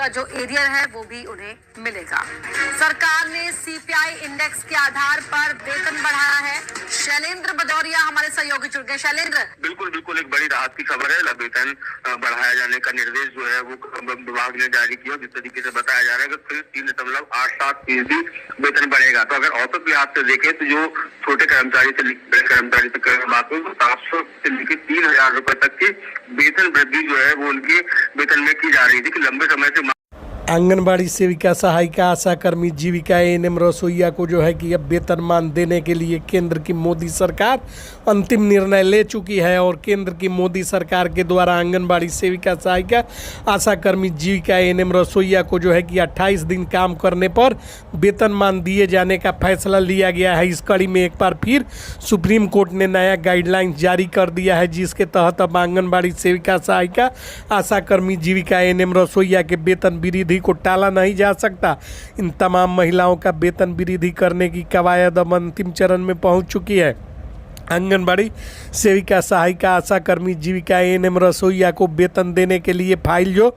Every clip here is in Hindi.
का जो एरियर है वो भी उन्हें मिलेगा। सरकार ने सीपीआई इंडेक्स के आधार पर वेतन बढ़ाया है। शैलेंद्र भदौरिया हमारे सहयोगी जुड़ गए। शैलेंद्र, बिल्कुल एक बड़ी राहत की खबर है। वेतन बढ़ाया जाने का निर्देश जो है वो विभाग ने जारी किया। जिस तरीके से बताया जा रहा है कि 3.87% वेतन बढ़ेगा। तो अगर औसत लिहाज से देखें तो जो छोटे कर्मचारी से बड़े कर्मचारी तक बात हो तो 700 से लेकर 3,000 रुपए तक की वेतन वृद्धि जो है वो उनके वेतन में की जा रही थी कि लंबे समय से आंगनबाड़ी सेविका, सहायिका, आशा कर्मी, जीविका, एएनएम, रसोइया को जो है कि अब वेतनमान देने के लिए केंद्र की मोदी सरकार अंतिम निर्णय ले चुकी है। और केंद्र की मोदी सरकार के द्वारा आंगनबाड़ी सेविका, सहायिका, आशा कर्मी, जीविका, एएनएम, रसोइया को जो है कि 28 दिन काम करने पर वेतनमान दिए जाने का फैसला लिया गया है। इस कड़ी में एक बार फिर सुप्रीम कोर्ट ने नया गाइडलाइंस जारी कर दिया है, जिसके तहत अब आंगनबाड़ी सेविका, सहायिका, आशा कर्मी, जीविका, एएनएम, रसोइया के वेतन वृद्धि को टाला नहीं जा सकता। इन तमाम महिलाओं का वेतन वृद्धि करने की कवायद अब अंतिम चरण में पहुंच चुकी है। आंगनबाड़ी सेविका, सहायिका, आशा कर्मी, जीविका, एएनएम, रसोइया को वेतन देने के लिए फाइल जो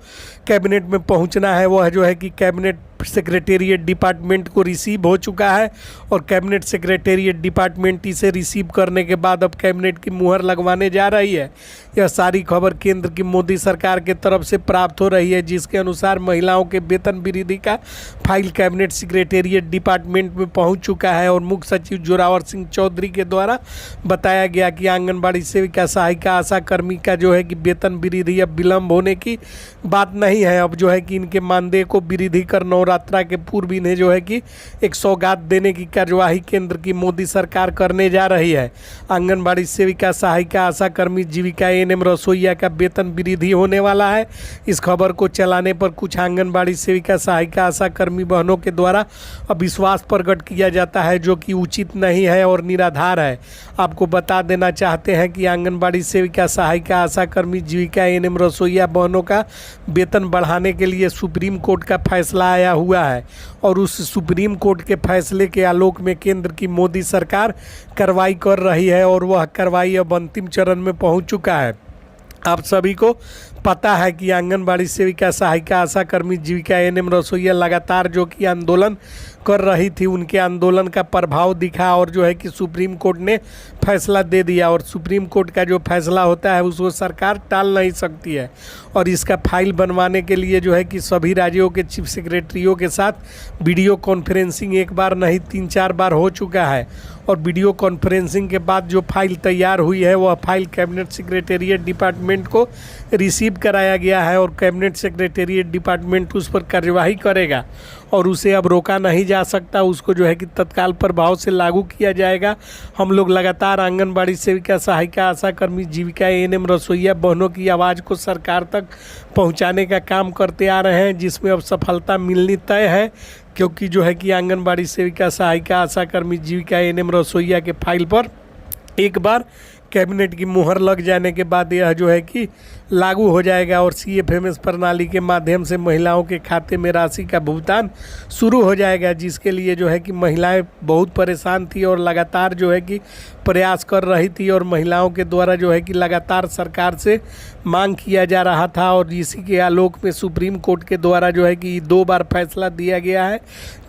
कैबिनेट में पहुंचना है वह जो है कि कैबिनेट सेक्रेटेरिएट डिपार्टमेंट को रिसीव हो चुका है। और कैबिनेट सेक्रेटेरिएट डिपार्टमेंट इसे रिसीव करने के बाद अब कैबिनेट की मुहर लगवाने जा रही है। यह सारी खबर केंद्र की मोदी सरकार के तरफ से प्राप्त हो रही है, जिसके अनुसार महिलाओं के वेतन वृद्धि का फाइल कैबिनेट सेक्रेटेरिएट डिपार्टमेंट में पहुंच चुका है। और मुख्य सचिव जोरावर सिंह चौधरी के द्वारा बताया गया कि आंगनबाड़ी सेविका, सहायिका, आशा कर्मी का जो है कि वेतन वृद्धि अब विलम्ब होने की बात नहीं है। अब जो है कि इनके मानदेय को वृद्धि कर नवरात्रा के पूर्व इन्हें जो है कि एक सौगात देने की कार्यवाही केंद्र की मोदी सरकार करने जा रही है। आंगनबाड़ी सेविका, सहायिका, आशा कर्मी, जीविका, एएनएम, रसोइया का वेतन वृद्धि होने वाला है। इस खबर को चलाने पर कुछ आंगनबाड़ी सेविका, सहायिका, आशा कर्मी बहनों के द्वारा अविश्वास प्रकट किया जाता है, जो कि उचित नहीं है और निराधार है। आपको बता देना चाहते हैं कि आंगनबाड़ी सेविका, सहायिका, आशा कर्मी, जीविका, एएनएम, रसोइया बहनों का वेतन बढ़ाने के लिए सुप्रीम कोर्ट का फैसला आया हुआ है। और उस सुप्रीम कोर्ट के फैसले के आलोक में केंद्र की मोदी सरकार कार्रवाई कर रही है और वह कार्रवाई अब अंतिम चरण में पहुंच चुका है। आप सभी को पता है कि आंगनबाड़ी सेविका, सहायिका, आशा कर्मी, जीविका, एएनएम, रसोइया लगातार जो कि आंदोलन कर रही थी, उनके आंदोलन का प्रभाव दिखा और जो है कि सुप्रीम कोर्ट ने फैसला दे दिया। और सुप्रीम कोर्ट का जो फैसला होता है उसको सरकार टाल नहीं सकती है। और इसका फाइल बनवाने के लिए जो है कि सभी राज्यों के चीफ सेक्रेटरियों के साथ वीडियो कॉन्फ्रेंसिंग एक बार नहीं 3-4 बार हो चुका है। और वीडियो कॉन्फ्रेंसिंग के बाद जो फाइल तैयार हुई है वह फाइल कैबिनेट सेक्रेटेरिएट डिपार्टमेंट को रिसीव कराया गया है। और कैबिनेट सेक्रेटेरिएट डिपार्टमेंट उस पर कार्यवाही करेगा और उसे अब रोका नहीं जा सकता। उसको जो है कि तत्काल प्रभाव से लागू किया जाएगा। हम लोग लगातार आंगनबाड़ी सेविका, सहायिका, आशा कर्मी, जीविका, एएनएम, रसोइया बहनों की आवाज़ को सरकार तक पहुंचाने का काम करते आ रहे हैं, जिसमें अब सफलता मिलनी तय है। क्योंकि जो है कि आंगनबाड़ी सेविका, सहायिका, आशा कर्मी, जीविका, एएनएम, रसोइया के फाइल पर एक बार कैबिनेट की मुहर लग जाने के बाद यह जो है कि लागू हो जाएगा और सीएफएमएस प्रणाली के माध्यम से महिलाओं के खाते में राशि का भुगतान शुरू हो जाएगा, जिसके लिए जो है कि महिलाएं बहुत परेशान थी और लगातार जो है कि प्रयास कर रही थी। और महिलाओं के द्वारा जो है कि लगातार सरकार से मांग किया जा रहा था। और इसी के आलोक में सुप्रीम कोर्ट के द्वारा जो है कि 2 बार फैसला दिया गया है,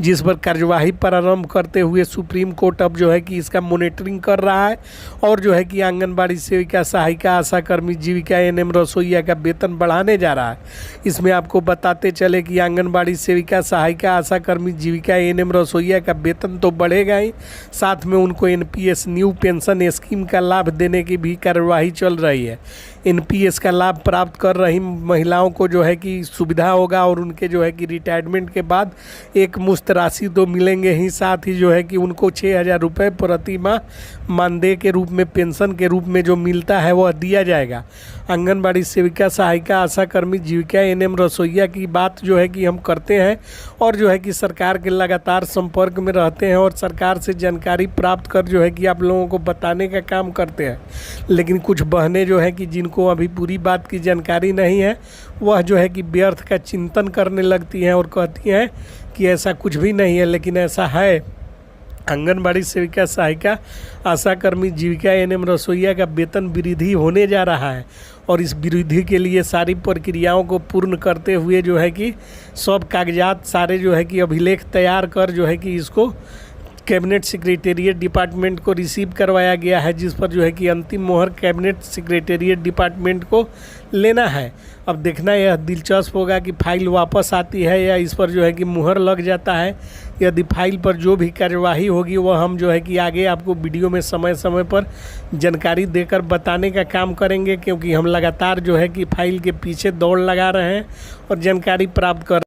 जिस पर कार्यवाही प्रारंभ करते हुए सुप्रीम कोर्ट अब जो है कि इसका मॉनिटरिंग कर रहा है। और जो है कि आंगनबाड़ी सेविका, सहायिका, आशा कर्मी, जीविका, एएनएम, रसोइया का वेतन बढ़ाने जा रहा है। इसमें आपको बताते चले कि आंगनबाड़ी सेविका, सहायिका, आशा कर्मी, जीविका, एएनएम, रसोइया का वेतन तो बढ़ेगा ही, साथ में उनको एनपीएस न्यू पेंशन स्कीम का लाभ देने की भी कार्यवाही चल रही है। एनपीएस का लाभ प्राप्त कर रही महिलाओं को जो है कि सुविधा होगा और उनके जो है कि रिटायरमेंट के बाद एक मुश्त राशि तो मिलेंगे ही, साथ ही जो है कि उनको 6,000 रुपये प्रति माह मानदेय के रूप में, पेंशन के रूप में जो मिलता है वह दिया जाएगा। आंगनबाड़ी सेविका, सहायिका, आशा कर्मी, जीविका, एएनएम, रसोइया की बात जो है कि हम करते हैं और जो है कि सरकार के लगातार संपर्क में रहते हैं और सरकार से जानकारी प्राप्त कर जो है कि आप लोगों को बताने का काम करते हैं। लेकिन कुछ बहनें जो है कि जिनको अभी पूरी बात की जानकारी नहीं है, वह जो है कि व्यर्थ का चिंतन करने लगती हैं और कहती हैं कि ऐसा कुछ भी नहीं है, लेकिन ऐसा है। आंगनबाड़ी सेविका, सहायिका, आशा कर्मी, जीविका एएनएम, रसोईया का वेतन वृद्धि होने जा रहा है और इस वृद्धि के लिए सारी प्रक्रियाओं को पूर्ण करते हुए जो है कि सब कागजात सारे जो है कि अभिलेख तैयार कर जो है कि इसको कैबिनेट सेक्रेटेरिएट डिपार्टमेंट को रिसीव करवाया गया है, जिस पर जो है कि अंतिम मोहर कैबिनेट सेक्रेटेरिएट डिपार्टमेंट को लेना है। अब देखना यह दिलचस्प होगा कि फाइल वापस आती है या इस पर जो है कि मुहर लग जाता है। यदि फाइल पर जो भी कार्यवाही होगी वह हम जो है कि आगे आपको वीडियो में समय समय पर जानकारी देकर बताने का काम करेंगे, क्योंकि हम लगातार जो है कि फाइल के पीछे दौड़ लगा रहे हैं और जानकारी प्राप्त कर